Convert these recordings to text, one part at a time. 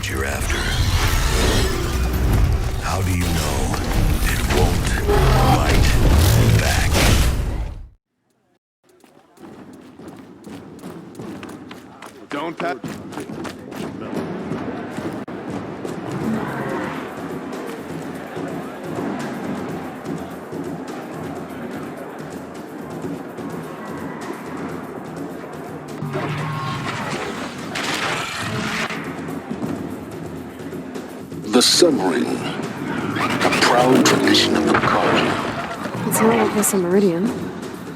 what you're after. How do you know it won't bite back? Don't touch. The Sun Ring, a proud tradition of the Picard. It's not like this in Meridian.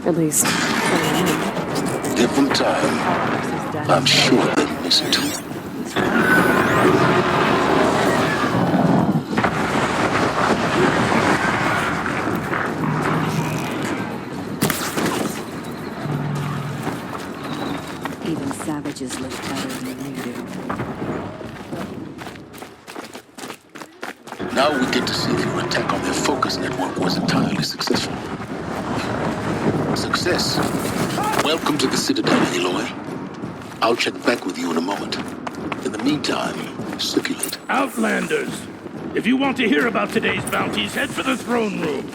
At least, for the Give them time. I'm sure they'll miss it. Even savages live better than you do. Now we get to see if your attack on their focus network was entirely successful. Success. Welcome to the Citadel, Aloy. I'll check back with you in a moment. In the meantime, circulate. Outlanders! If you want to hear about today's bounties, head for the throne room.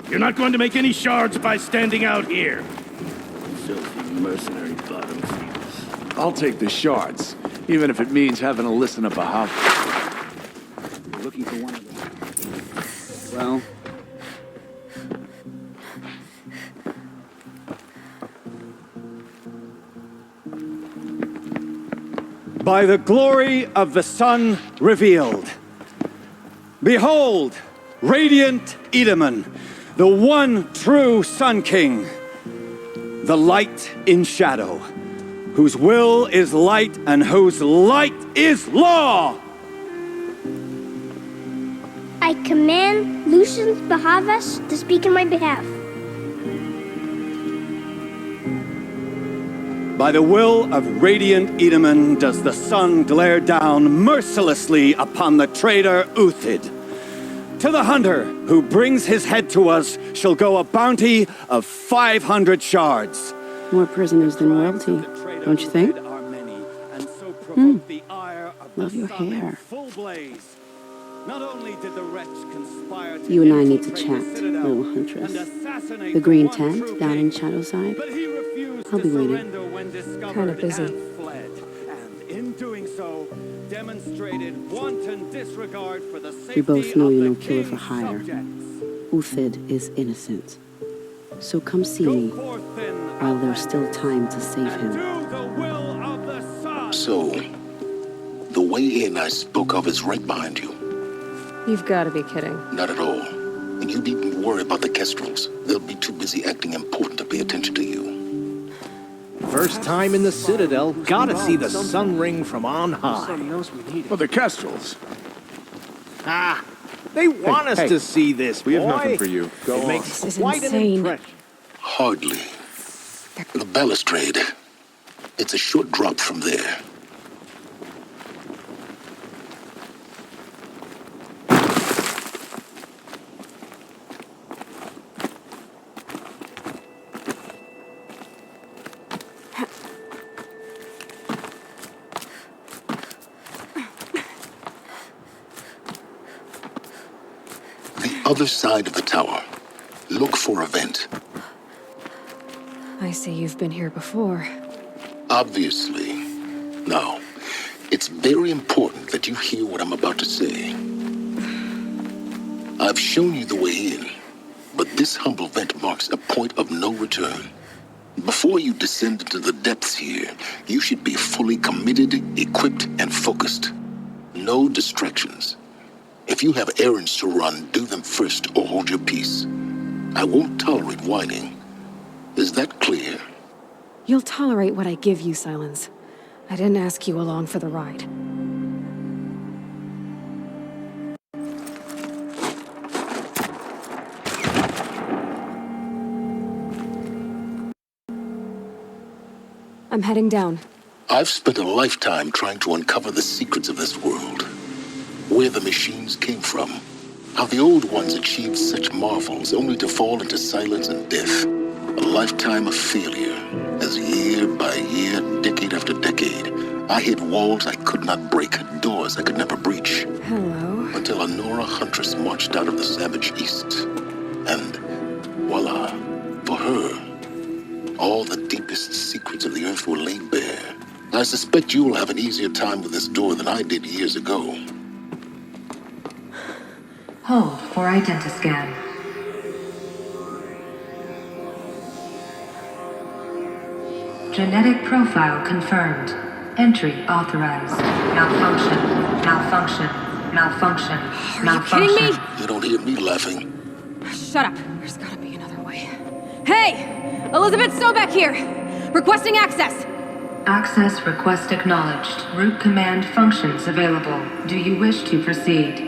You're not going to make any shards by standing out here. Filthy mercenary bottom feeders. I'll take the shards, even if it means having to listen to Bahav. You're looking for one of them. Well... By the glory of the sun revealed. Behold, radiant Edaman, the one true Sun King, the light in shadow, whose will is light and whose light is law. I command Lucius Bahavas to speak in my behalf. By the will of radiant Edaman does the sun glare down mercilessly upon the traitor Uthid. To the hunter who brings his head to us shall go a bounty of 500 shards. More prisoners than royalty, don't you think? Love your hair. Not only did the wretch conspire to You and I need to chat, little huntress. The green tent down in Shadowside. I'll be waiting. Kinda busy. And in doing so, demonstrated wanton disregard for the safety We both know of you're the no killer for king's hire. subjects. Uthid is innocent. So come see Go me forth then, while there's still time to save him. do the will of the sun. So, the way in I spoke of is right behind you. You've got to be kidding. Not at all. And you needn't worry about the Kestrels. They'll be too busy acting important to pay attention to you. First time in the Citadel, gotta see the Sun Ring from on high. Well, the Kestrels. Ah, they want us to see this, We have boy. nothing for you. Go It on. makes This is quite an insane. impression. Hardly. The balustrade. It's a short drop from there. The other side of the tower. Look for a vent. I see you've been here before. Obviously. Now, it's very important that you hear what I'm about to say. I've shown you the way in, but this humble vent marks a point of no return. Before you descend into the depths here, you should be fully committed, equipped, and focused. No distractions. If you have errands to run, do them first or hold your peace. I won't tolerate whining. Is that clear? You'll tolerate what I give you, Silence. I didn't ask you along for the ride. I'm heading down. I've spent a lifetime trying to uncover the secrets of this world. Where the machines came from. How the old ones achieved such marvels only to fall into silence and death. A lifetime of failure, as year by year, decade after decade, I hit walls I could not break, doors I could never breach. Hello. Until a Nora huntress marched out of the savage east. And voila, for her, all the deepest secrets of the earth were laid bare. I suspect you will have an easier time with this door than I did years ago. Hold for identiscan. Genetic profile confirmed. Entry authorized. Malfunction. Malfunction. Malfunction. Are you kidding me? You don't hear me laughing. Shut up. There's gotta be another way. Hey! Elizabeth Sobeck here! Requesting access! Access request acknowledged. Root command functions available. Do you wish to proceed?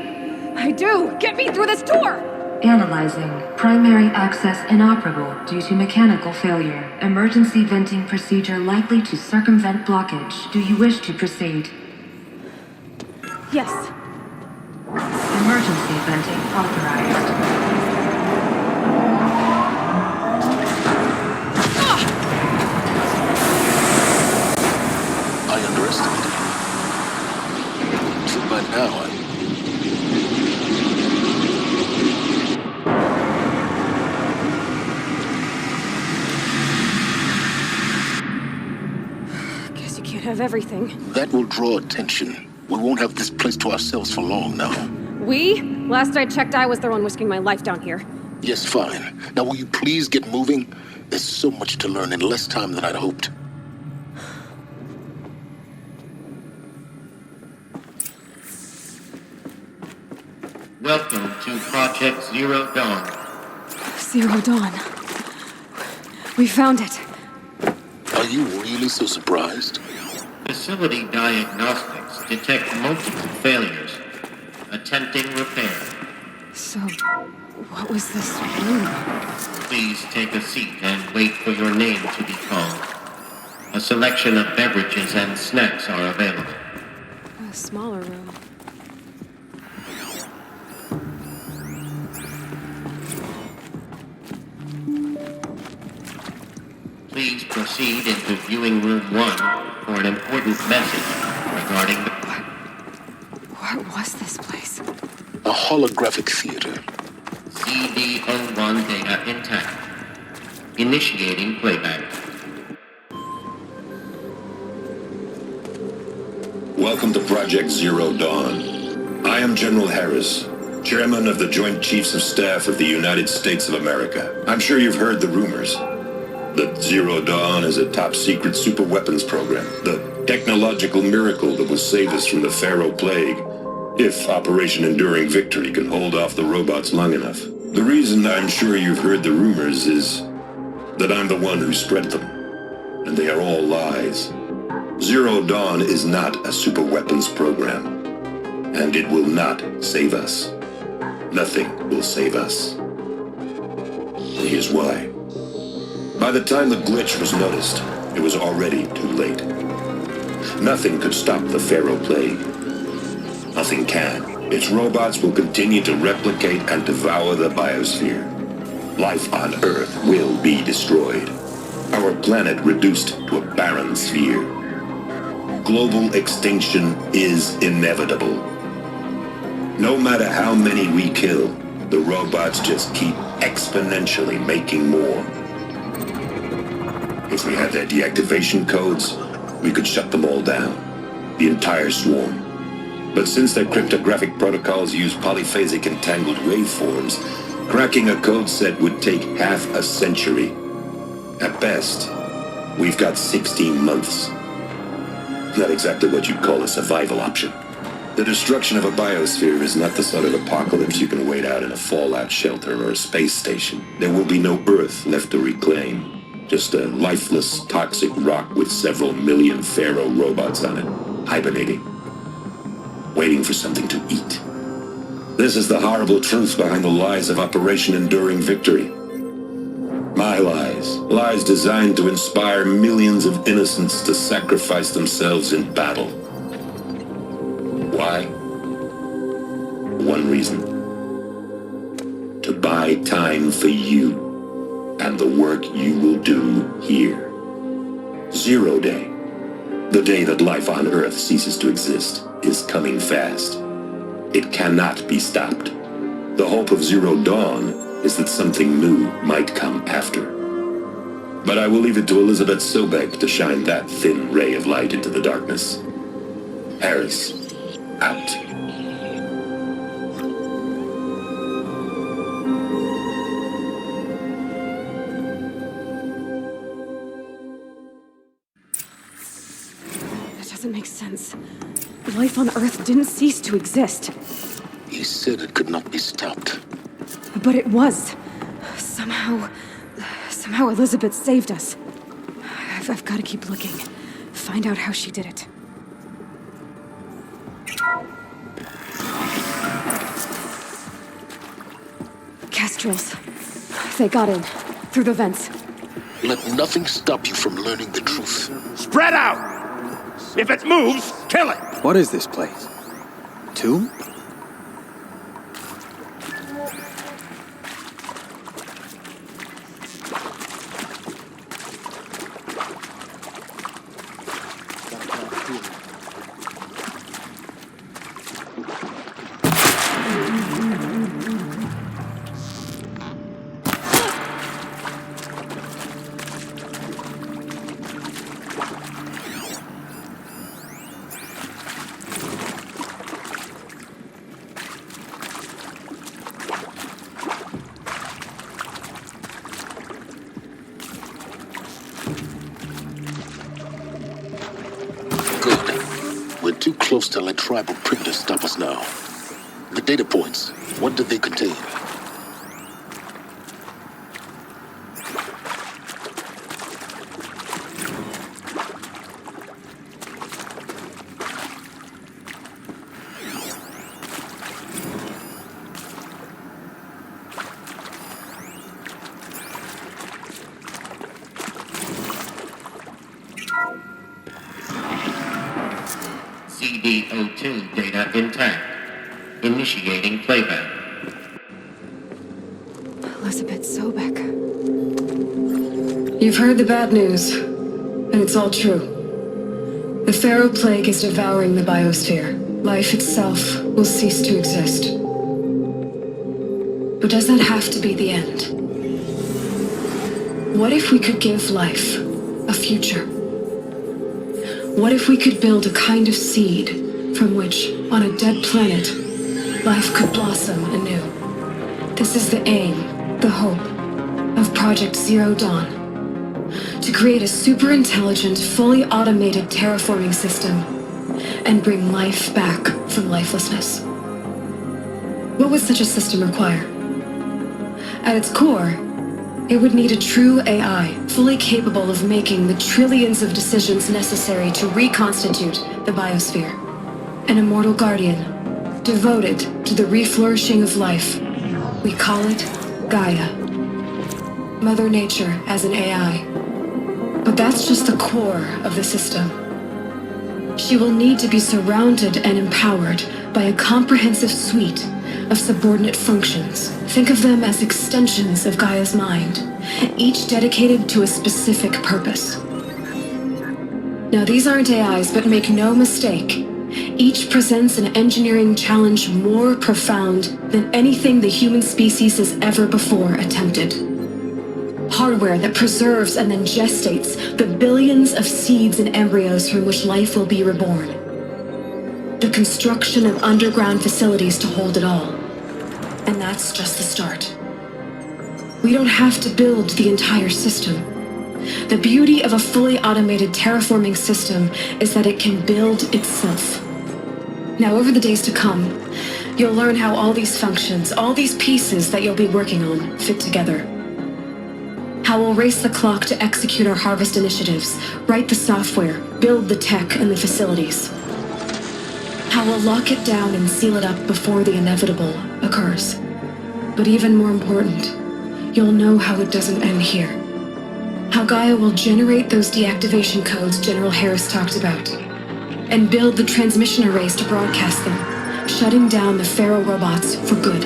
I do! Get me through this door! Analyzing. Primary access inoperable due to mechanical failure. Emergency venting procedure likely to circumvent blockage. Do you wish to proceed? Yes. Emergency venting authorized. I underestimated you. So by now, Guess you can't have everything. that will draw attention. We won't have this place to ourselves for long now. We? Last I checked, I was the one risking my life down here. Yes, fine. Now will you please get moving? There's so much to learn in less time than I'd hoped. Welcome to Project Zero Dawn. Zero Dawn. We found it. Are you really so surprised? Facility diagnostics detect multiple failures. Attempting repair. So, what was this room? Please take a seat and wait for your name to be called. A selection of beverages and snacks are available. A smaller room. Please proceed into viewing room 1 for an important message regarding the... What was this place? A holographic theater. CD01 data intact. Initiating playback. Welcome to Project Zero Dawn. I am General Harris, Chairman of the Joint Chiefs of Staff of the United States of America. I'm sure you've heard the rumors that Zero Dawn is a top-secret superweapons program, the technological miracle that will save us from the Pharaoh Plague, if Operation Enduring Victory can hold off the robots long enough. The reason I'm sure you've heard the rumors is that I'm the one who spread them, and they are all lies. Zero Dawn is not a superweapons program, and it will not save us. Nothing will save us. Here's why. By the time the glitch was noticed, it was already too late. Nothing could stop the Pharaoh Plague. Nothing can. Its robots will continue to replicate and devour the biosphere. Life on Earth will be destroyed. Our planet reduced to a barren sphere. Global extinction is inevitable. No matter how many we kill, the robots just keep exponentially making more. If we had their deactivation codes, we could shut them all down. The entire swarm. But since their cryptographic protocols use polyphasic entangled waveforms, cracking a code set would take half a century. At best, we've got 16 months. Not exactly what you'd call a survival option. The destruction of a biosphere is not the sort of apocalypse you can wait out in a fallout shelter or a space station. There will be no Earth left to reclaim. Just a lifeless, toxic rock with several million Pharaoh robots on it, hibernating, waiting for something to eat. This is the horrible truth behind the lies of Operation Enduring Victory. My lies. Lies designed to inspire millions of innocents to sacrifice themselves in battle. Why? One reason. To buy time for you and the work you will do here. Zero Day. The day that life on Earth ceases to exist is coming fast. It cannot be stopped. The hope of Zero Dawn is that something new might come after. But I will leave it to Elizabeth Sobek to shine that thin ray of light into the darkness. Harris, out. That doesn't make sense. Life on Earth didn't cease to exist. He said it could not be stopped. But it was. Somehow Elizabeth saved us. I've got to keep looking. Find out how she did it. Kestrels. They got in. Through the vents. Let nothing stop you from learning the truth. Spread out! If it moves, kill it! What is this place? Tomb? Too close to let tribal printers stop us now. The data points, what do they contain? CD02 data intact. Initiating playback. Elizabeth Sobek. You've heard the bad news, and it's all true. The Pharaoh Plague is devouring the biosphere. Life itself will cease to exist. But does that have to be the end? What if we could give life a future? What if we could build a kind of seed from which, on a dead planet, life could blossom anew? This is the aim, the hope, of Project Zero Dawn. To create a super-intelligent, fully automated terraforming system and bring life back from lifelessness. What would such a system require? At its core, it would need a true AI, fully capable of making the trillions of decisions necessary to reconstitute the biosphere. An immortal guardian, devoted to the reflourishing of life. We call it Gaia. Mother Nature as an AI. But that's just the core of the system. She will need to be surrounded and empowered by a comprehensive suite of subordinate functions. Think of them as extensions of Gaia's mind, each dedicated to a specific purpose. Now, these aren't AIs, but make no mistake, each presents an engineering challenge more profound than anything the human species has ever before attempted. Hardware that preserves and then gestates the billions of seeds and embryos from which life will be reborn. The construction of underground facilities to hold it all. And that's just the start. We don't have to build the entire system. The beauty of a fully automated terraforming system is that it can build itself. Now, over the days to come, you'll learn how all these functions, all these pieces that you'll be working on, fit together. How we'll race the clock to execute our harvest initiatives, write the software, build the tech and the facilities. How we'll lock it down and seal it up before the inevitable occurs. But even more important, you'll know how it doesn't end here. How Gaia will generate those deactivation codes General Harris talked about, and build the transmission arrays to broadcast them, shutting down the Pharaoh robots for good.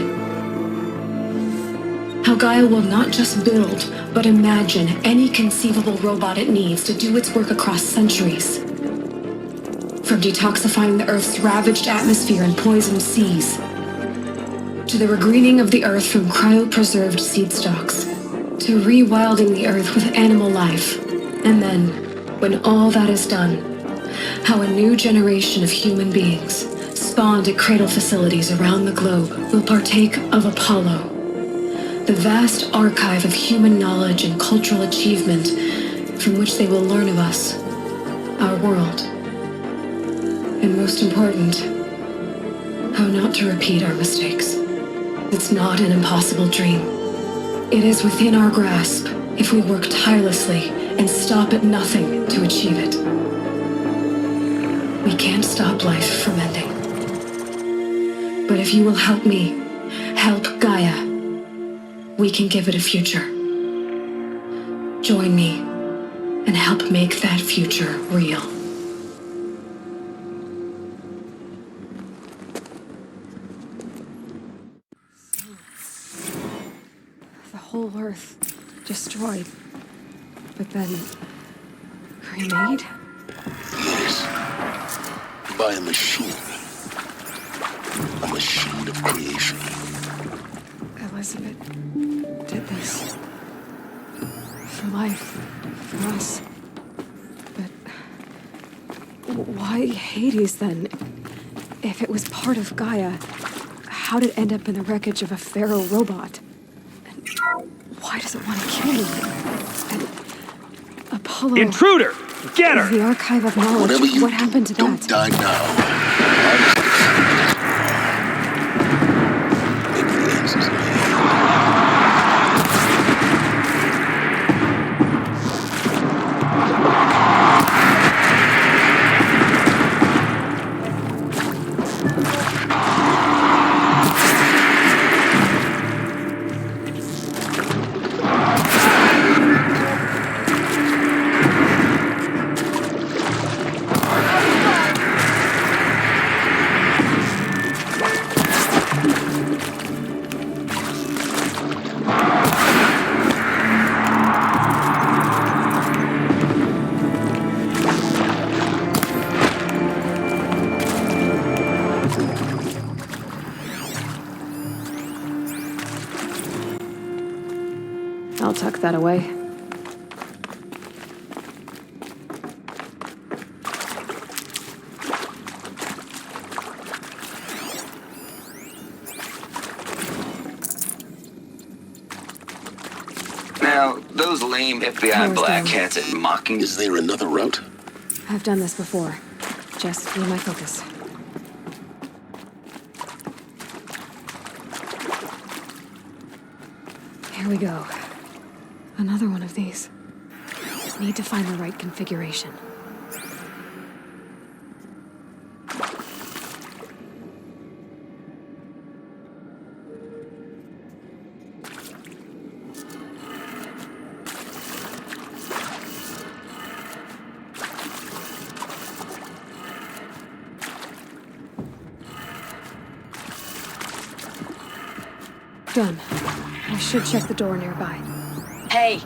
How Gaia will not just build, but imagine any conceivable robot it needs to do its work across centuries. From detoxifying the Earth's ravaged atmosphere and poisoned seas, to the regreening of the Earth from cryopreserved seed stocks, to rewilding the Earth with animal life. And then, when all that is done, how a new generation of human beings, spawned at cradle facilities around the globe, will partake of Apollo, the vast archive of human knowledge and cultural achievement from which they will learn of us, our world. And most important, how not to repeat our mistakes. It's not an impossible dream. It is within our grasp if we work tirelessly and stop at nothing to achieve it. We can't stop life from ending. But if you will help me, help Gaia, we can give it a future. Join me and help make that future real. The whole Earth destroyed, but then remade? Yes. By a machine. A machine of creation. Elizabeth did this. For life. For us. But why Hades then? If it was part of Gaia, how did it end up in the wreckage of a Pharaoh robot? And why does it want to kill me? And Apollo... Intruder! Get her! The archive of knowledge. What happened to that? Don't die now. Maybe the answer's in the end. I'll tuck that away. Now, those lame FBI black hats at mocking... Is there another route? I've done this before. Just be my focus. Here we go. Another one of these. Need to find the right configuration. Done. I should check the door nearby. Hey,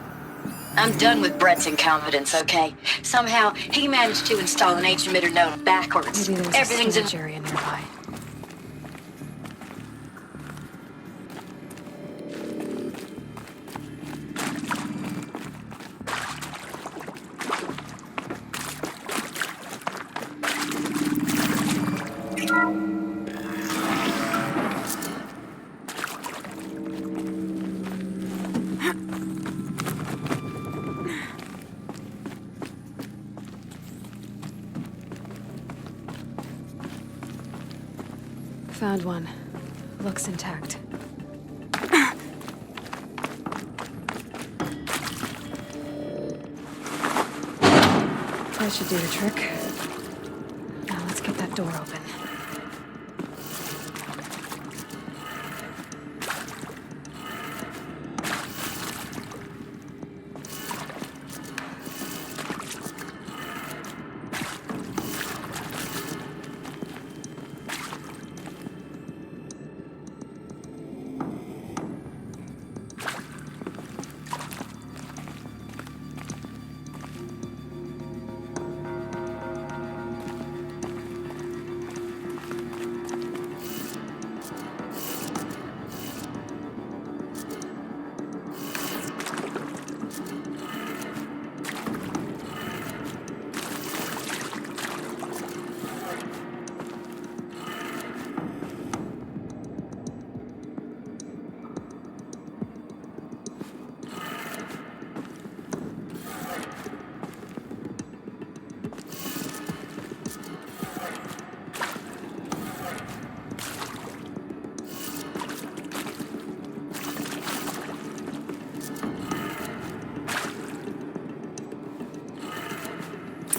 I'm done with Brett's incompetence, okay? Somehow, he managed to install an H-emitter node backwards. Maybe there's Everything's a in... storage area nearby. Found one. Looks intact. That should do the trick. Now let's get that door open.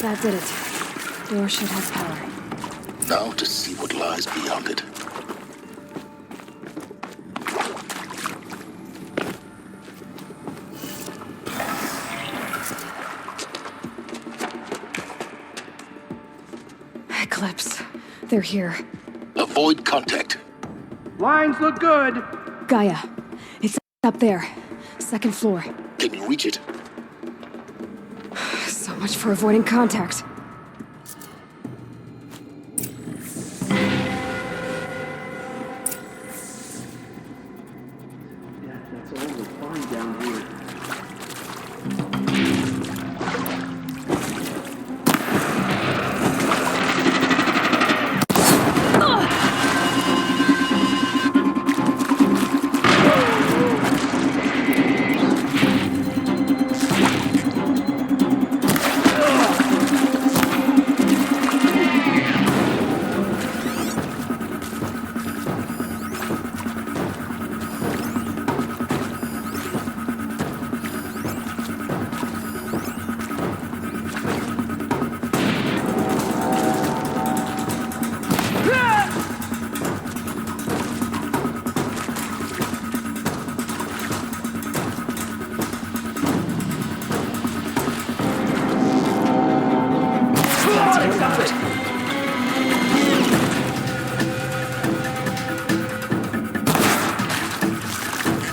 That did it. Door should have power. Now to see what lies beyond it. Eclipse. They're here. Avoid contact. Lines look good. Gaia. It's up there. Second floor. Can you reach it? So much for avoiding contact. That's all we'll find down here.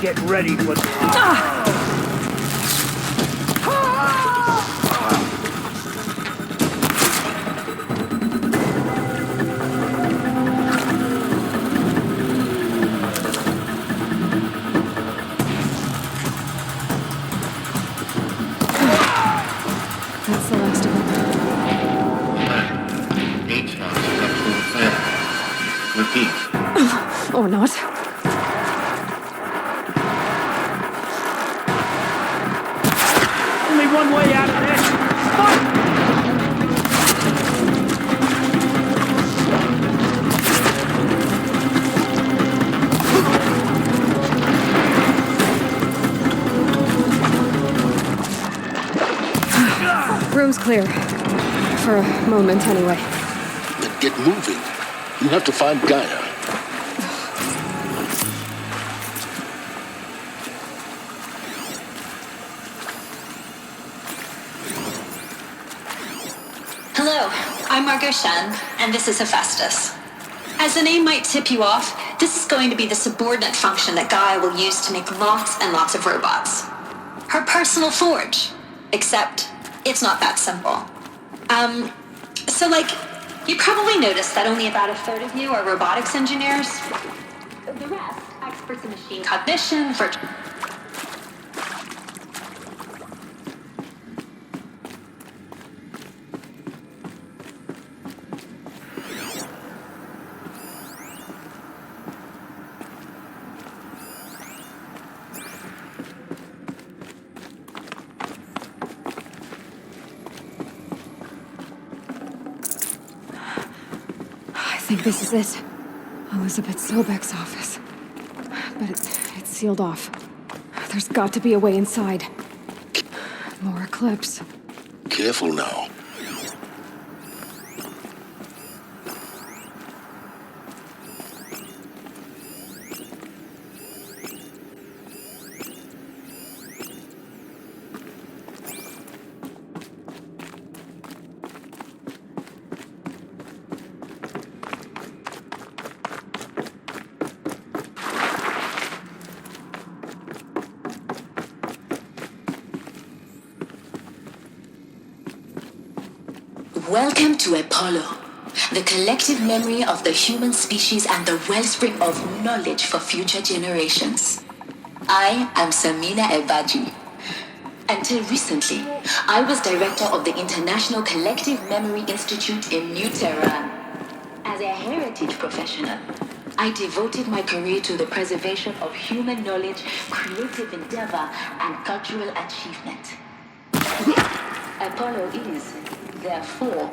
Get ready for That's the last of them. H-Box is up to the planet. Repeat. Or not. only one way out of this. Room's clear. For a moment, anyway. Then get moving. You have to find Gaia. Hello, I'm Margot Shen, and this is Hephaestus. As the name might tip you off, this is going to be the subordinate function that Gaia will use to make lots and lots of robots. Her personal forge. Except, it's not that simple. You probably noticed that only about a third of you are robotics engineers. The rest, experts in machine cognition, virtual... I think this is it. Elizabeth Sobek's office. But it's sealed off. There's got to be a way inside. More Eclipse. Careful now. Welcome to Apollo, the collective memory of the human species and the wellspring of knowledge for future generations. I am Samina Ebaji. Until recently, I was director of the International Collective Memory Institute in New Tehran. As a heritage professional, I devoted my career to the preservation of human knowledge, creative endeavor, and cultural achievement. Apollo is, therefore,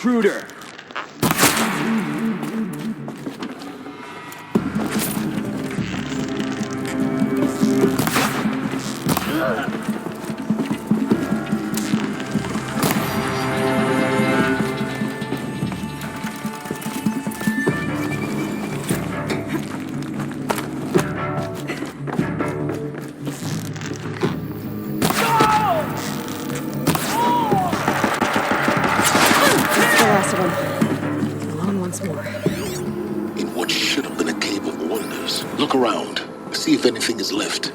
intruder! Look around. See if anything is left.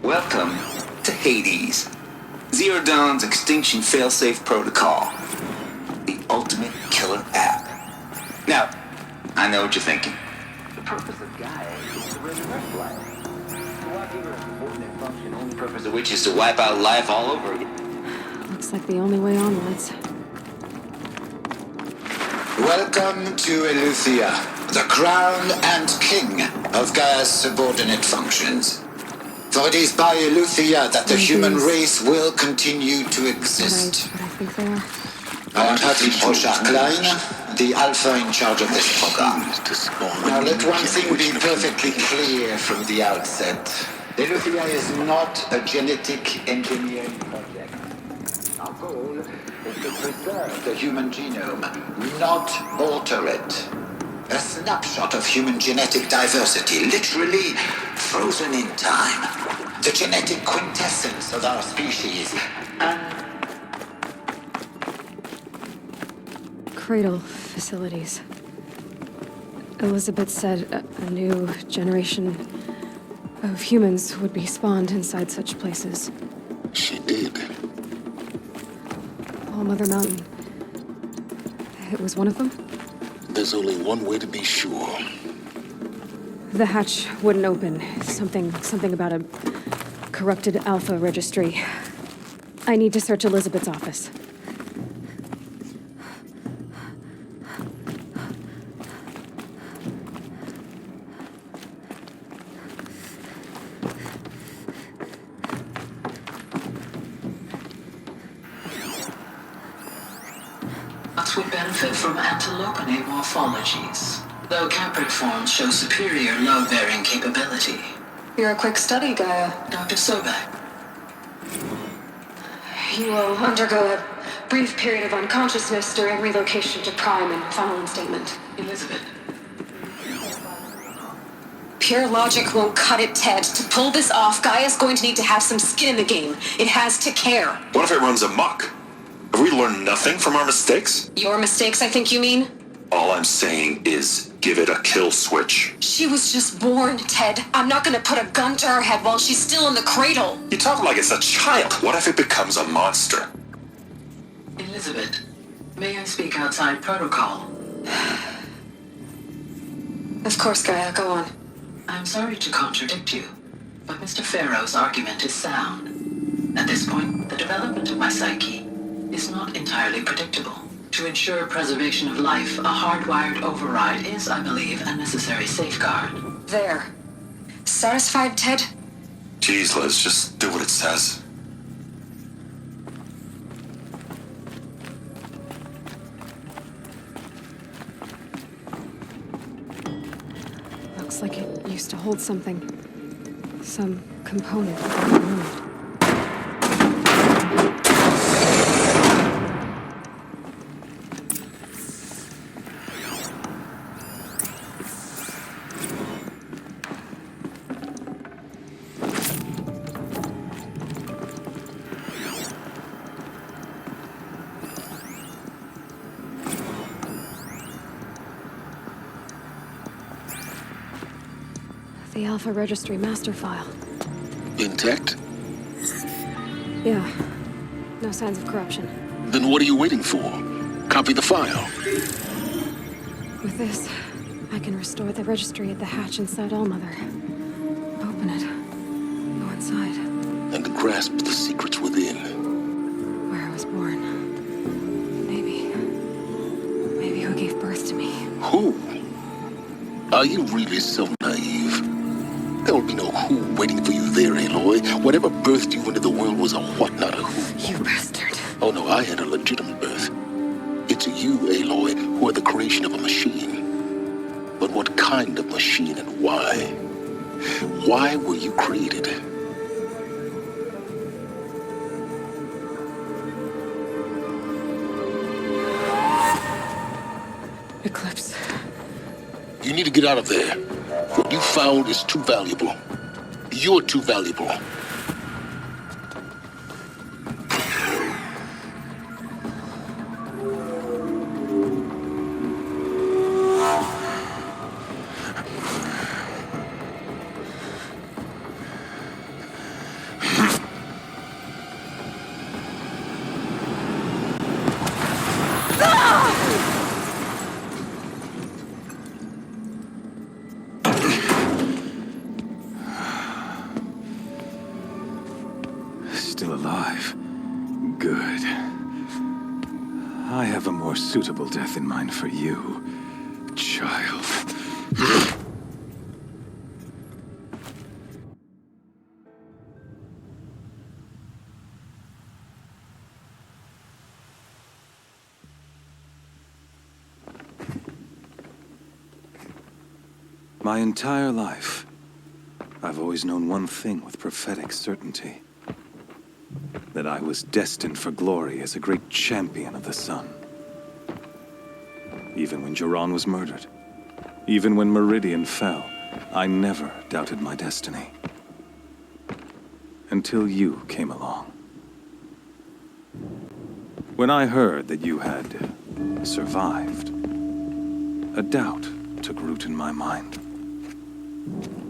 Welcome to Hades. Zero Dawn's Extinction Failsafe Protocol. The ultimate killer app. Now, I know what you're thinking. The purpose of Gaia is to resurrect life. Whatever important function, only purpose of which is to wipe out life all over again. Looks like the only way onwards. Welcome to Eleuthia, the crown and king of Gaia's subordinate functions. For it is by Eleuthia that the human race will continue to exist. I am Patrick Brochard-Klein, the Alpha in charge of this program. Now let one thing be perfectly clear from the outset. Eleuthia is not a genetic engineering project. Our goal is to preserve the human genome, not alter it. A snapshot of human genetic diversity, literally frozen in time. The genetic quintessence of our species. Cradle facilities. Elizabeth said a new generation of humans would be spawned inside such places. She did. All Mother Mountain. It was one of them? There's only one way to be sure. The hatch wouldn't open. Something about a corrupted Alpha registry. I need to search Elizabeth's office. Would benefit from antilopenate morphologies, though capricorns show superior load-bearing capability. You're a quick study, Gaia. Dr. Sobek. You will undergo a brief period of unconsciousness during relocation to Prime and final instatement. Elizabeth. Pure logic won't cut it, Ted. To pull this off, Gaia's going to need to have some skin in the game. It has to care. What if it runs amok? Have we learned nothing from our mistakes? Your mistakes, I think you mean? All I'm saying is give it a kill switch. She was just born, Ted. I'm not gonna put a gun to her head while she's still in the cradle. You talk like it's a child. What if it becomes a monster? Elizabeth, may I speak outside protocol? Of course, Gaia, go on. I'm sorry to contradict you, but Mr. Farrow's argument is sound. At this point, the development of my psyche is not entirely predictable. To ensure preservation of life, a hardwired override is, I believe, a necessary safeguard. There. Satisfied, Ted? Jeez, Liz, just do what it says. Looks like it used to hold something. Some component that got removed. The Alpha Registry master file. Intact? Yeah. No signs of corruption. Then what are you waiting for? Copy the file. With this, I can restore the registry at the hatch inside Allmother. open it. Go inside. And grasp the secrets within. Where I was born. Maybe who gave birth to me. Who? Are you really so naive? There will be no who waiting for you there, Aloy. Whatever birthed you into the world was a what, not a who. You bastard. Oh no, I had a legitimate birth. It's you, Aloy, who are the creation of a machine. But what kind of machine and why? Why were you created? Eclipse. You need to get out of there. What you found is too valuable. You're too valuable. Still alive. Good. I have a more suitable death in mind for you, child. My entire life, I've always known one thing with prophetic certainty. That I was destined for glory as a great champion of the sun. Even when Jiran was murdered, even when Meridian fell, I never doubted my destiny. Until you came along. When I heard that you had survived, a doubt took root in my mind.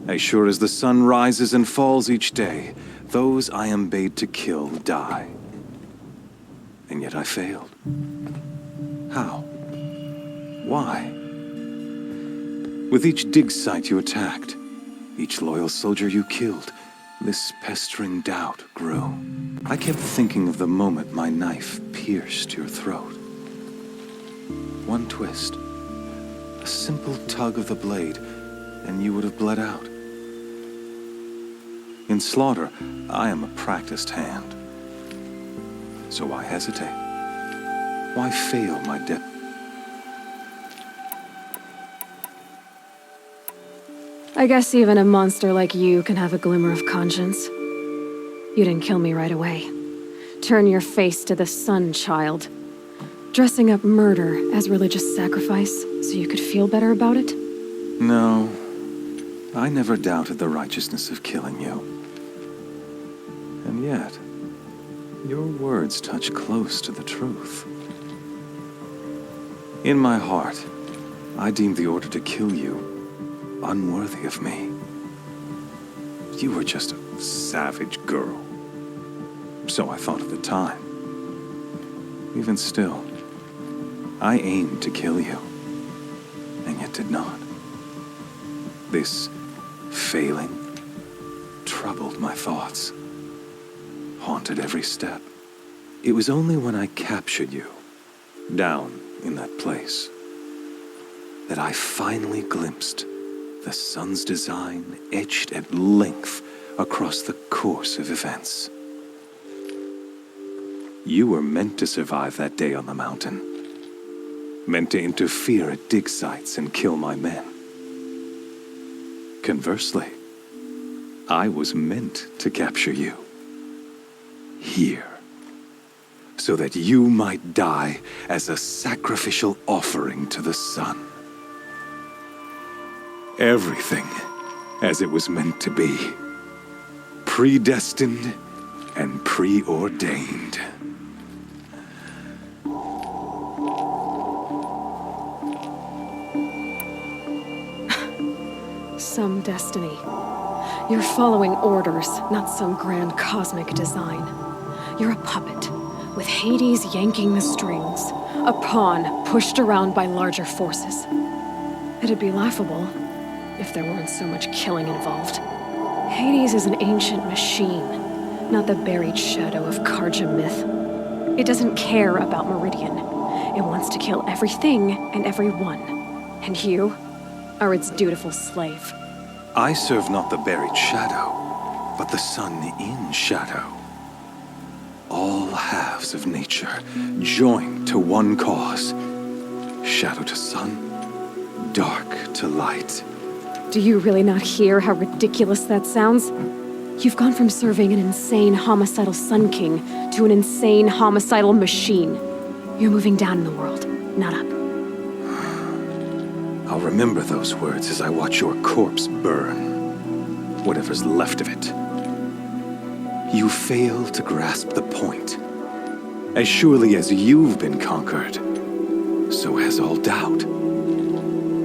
As sure as the sun rises and falls each day, those I am bade to kill die. And yet I failed. How? Why? With each dig site you attacked, each loyal soldier you killed, this pestering doubt grew. I kept thinking of the moment my knife pierced your throat. One twist, a simple tug of the blade, and you would have bled out. In slaughter, I am a practiced hand. So why hesitate? Why fail my depth? I guess even a monster like you can have a glimmer of conscience. You didn't kill me right away. Turn your face to the sun, child. Dressing up murder as religious sacrifice so you could feel better about it? No, I never doubted the righteousness of killing you. And yet, your words touch close to the truth. In my heart, I deemed the order to kill you unworthy of me. You were just a savage girl. So I thought at the time. Even still, I aimed to kill you, and yet did not. This failing troubled my thoughts, haunted every step. It was only when I captured you, down in that place, that I finally glimpsed the sun's design etched at length across the course of events. You were meant to survive that day on the mountain, meant to interfere at dig sites and kill my men. Conversely, I was meant to capture you here, so that you might die as a sacrificial offering to the sun. Everything as it was meant to be, predestined and preordained. Some destiny. You're following orders, not some grand cosmic design. You're a puppet, with Hades yanking the strings, a pawn pushed around by larger forces. It'd be laughable if there weren't so much killing involved. Hades is an ancient machine, not the buried shadow of Karja myth. It doesn't care about Meridian. It wants to kill everything and everyone. And you are its dutiful slave. I serve not the buried shadow, but the sun in shadow. All halves of nature joined to one cause. Shadow to sun, dark to light. Do you really not hear how ridiculous that sounds? You've gone from serving an insane homicidal Sun King to an insane homicidal machine. You're moving down in the world, not up. I'll remember those words as I watch your corpse burn. Whatever's left of it. You fail to grasp the point. As surely as you've been conquered, so has all doubt.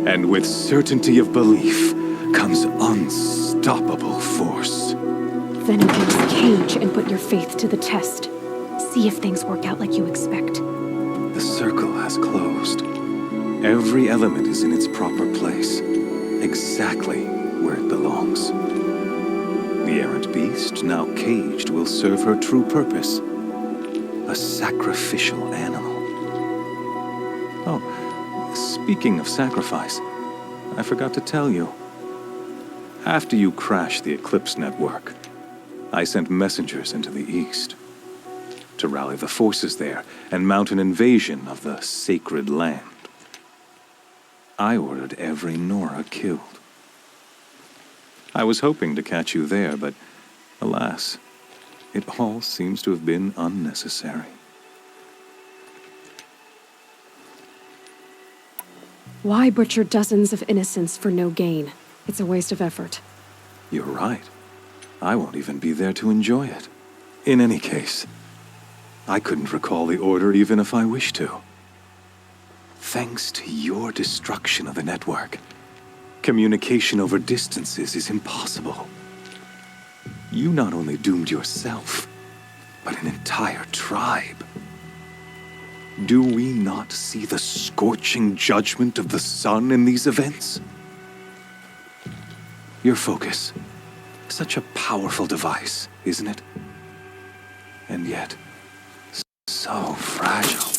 And with certainty of belief comes unstoppable force. Then open this cage and put your faith to the test. See if things work out like you expect. The circle has closed. Every element is in its proper place, exactly where it belongs. The errant beast, now caged, will serve her true purpose. A sacrificial animal. Oh, speaking of sacrifice, I forgot to tell you. After you crashed the Eclipse network, I sent messengers into the east to rally the forces there and mount an invasion of the sacred land. I ordered every Nora killed. I was hoping to catch you there, but alas, it all seems to have been unnecessary. Why butcher dozens of innocents for no gain? It's a waste of effort. You're right. I won't even be there to enjoy it. In any case, I couldn't recall the order even if I wished to. Thanks to your destruction of the network, communication over distances is impossible. You not only doomed yourself, but an entire tribe. Do we not see the scorching judgment of the sun in these events? Your focus, such a powerful device, isn't it? And yet, so fragile.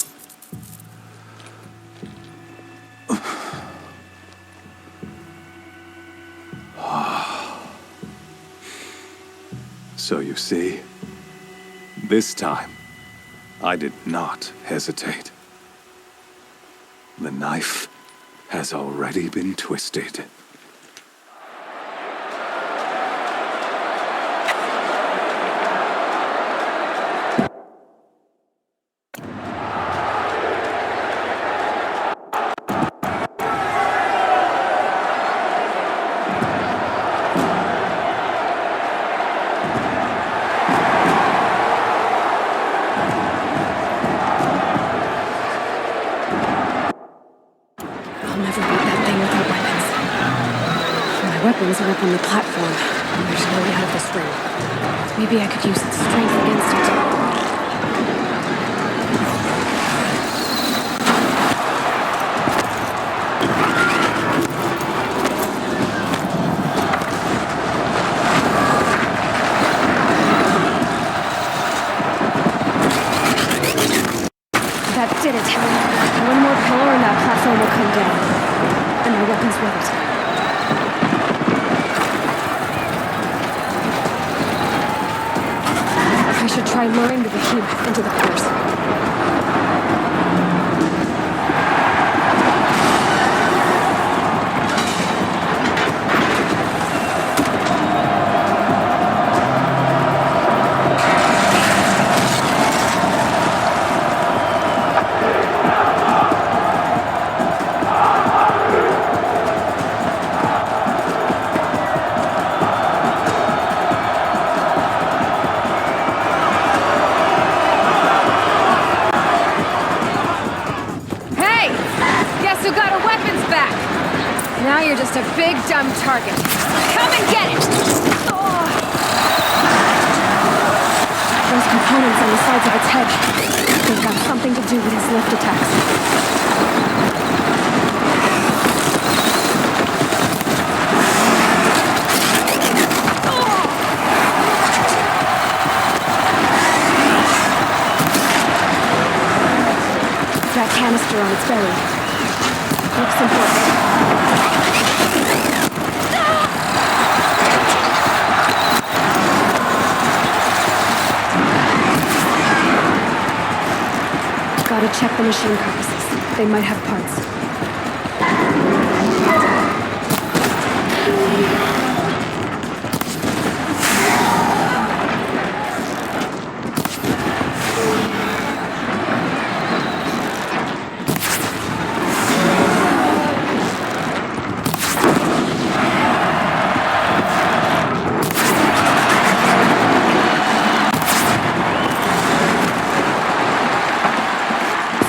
So you see, this time, I did not hesitate. The knife has already been twisted. Weapons are up on the platform. There's no way out of this room. Maybe I could use its strength against it. That did it. One more pillar and that platform will come down. And my weapons with it. I should try luring the behemoth into the course. Now you're just a big, dumb target. Come and get it! Oh. Those components on the sides of its head, they've got something to do with his lift attacks. Oh. that canister on its belly. Looks important. Gotta check the machine carcasses. They might have parts.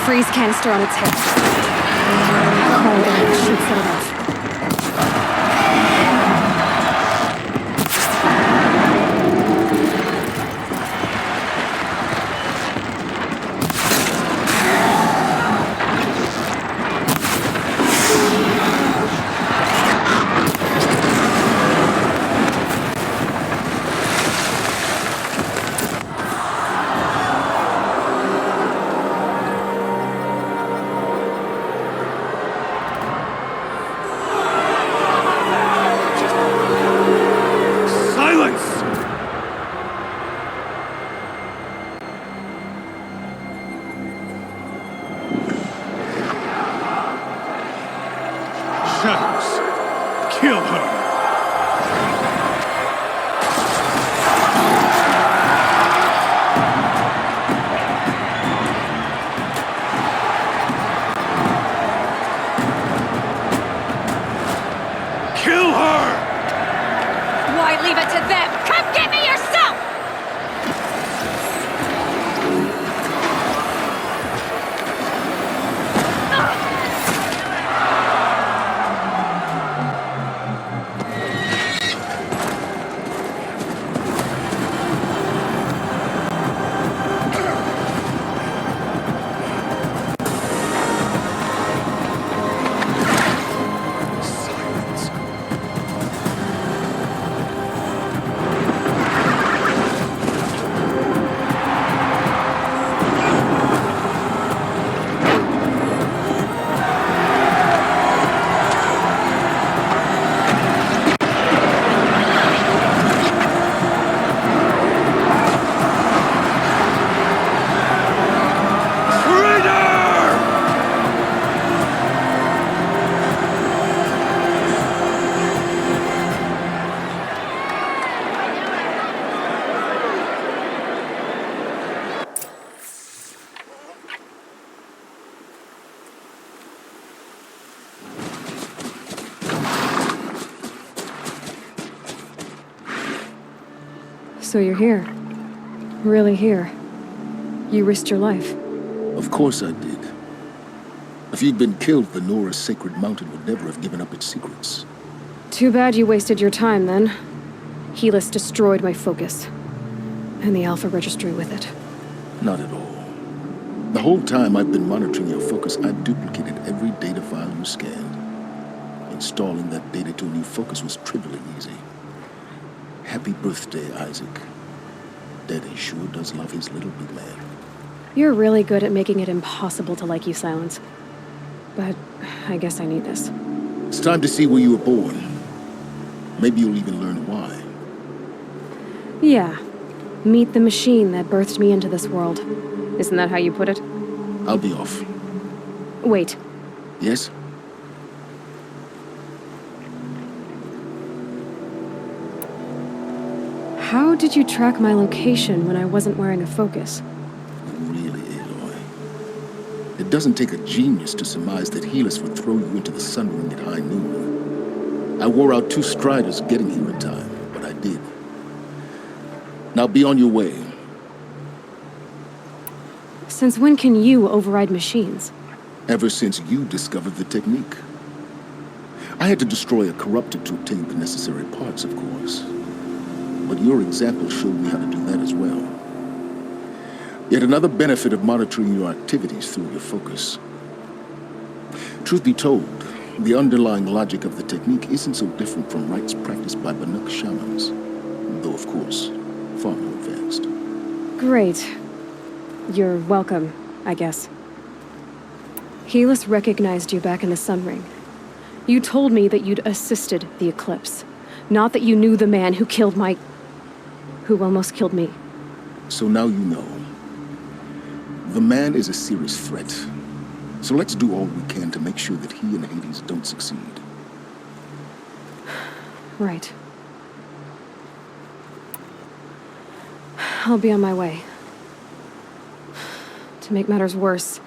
Freeze canister on its head. Cold air should set it off. Shadows, kill her! Kill her! Why leave it to them? Come get me yourself! So you're here. Really here. You risked your life. Of course I did. If you'd been killed, the Nora's Sacred Mountain would never have given up its secrets. Too bad you wasted your time, then. Helis destroyed my focus. And the Alpha Registry with it. Not at all. The whole time I've been monitoring your focus, I've duplicated every data file you scanned. Installing that data to a new focus was trivially easy. Happy birthday, Isaac. Daddy sure does love his little big man. You're really good at making it impossible to like you, Silence. But I guess I need this. It's time to see where you were born. Maybe you'll even learn why. Yeah. Meet the machine that birthed me into this world. Isn't that how you put it? I'll be off. Wait. Yes? How did you track my location when I wasn't wearing a focus? Really, Aloy. It doesn't take a genius to surmise that Helis would throw you into the sun ring at high noon. I wore out 2 striders getting here in time, but I did. Now be on your way. Since when can you override machines? Ever since you discovered the technique. I had to destroy a corruptor to obtain the necessary parts, of course. But your example showed me how to do that as well. Yet another benefit of monitoring your activities through your focus. Truth be told, the underlying logic of the technique isn't so different from rites practiced by Banuk shamans, though of course, far more advanced. Great. You're welcome, I guess. Helis recognized you back in the Sun Ring. You told me that you'd assisted the Eclipse, not that you knew the man who killed who almost killed me. So now you know. The man is a serious threat. So let's do all we can to make sure that he and Hades don't succeed. Right. I'll be on my way. To make matters worse,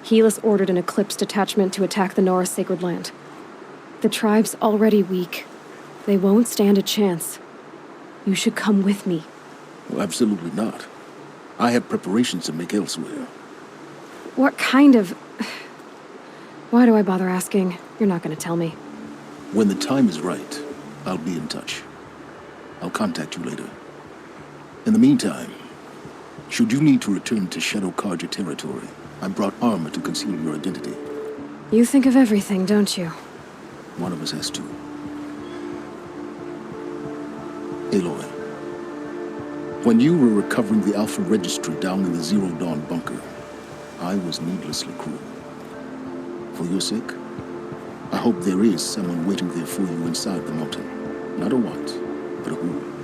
Helis ordered an Eclipse detachment to attack the Nora Sacred Land. The tribe's already weak. They won't stand a chance. You should come with me. Well, absolutely not. I have preparations to make elsewhere. What kind of... Why do I bother asking? You're not going to tell me. When the time is right, I'll be in touch. I'll contact you later. In the meantime, should you need to return to Shadow Carja territory, I brought armor to conceal your identity. You think of everything, don't you? One of us has to. Aloy, when you were recovering the Alpha Registry down in the Zero Dawn bunker, I was needlessly cruel. For your sake, I hope there is someone waiting there for you inside the mountain. Not a what, but a who.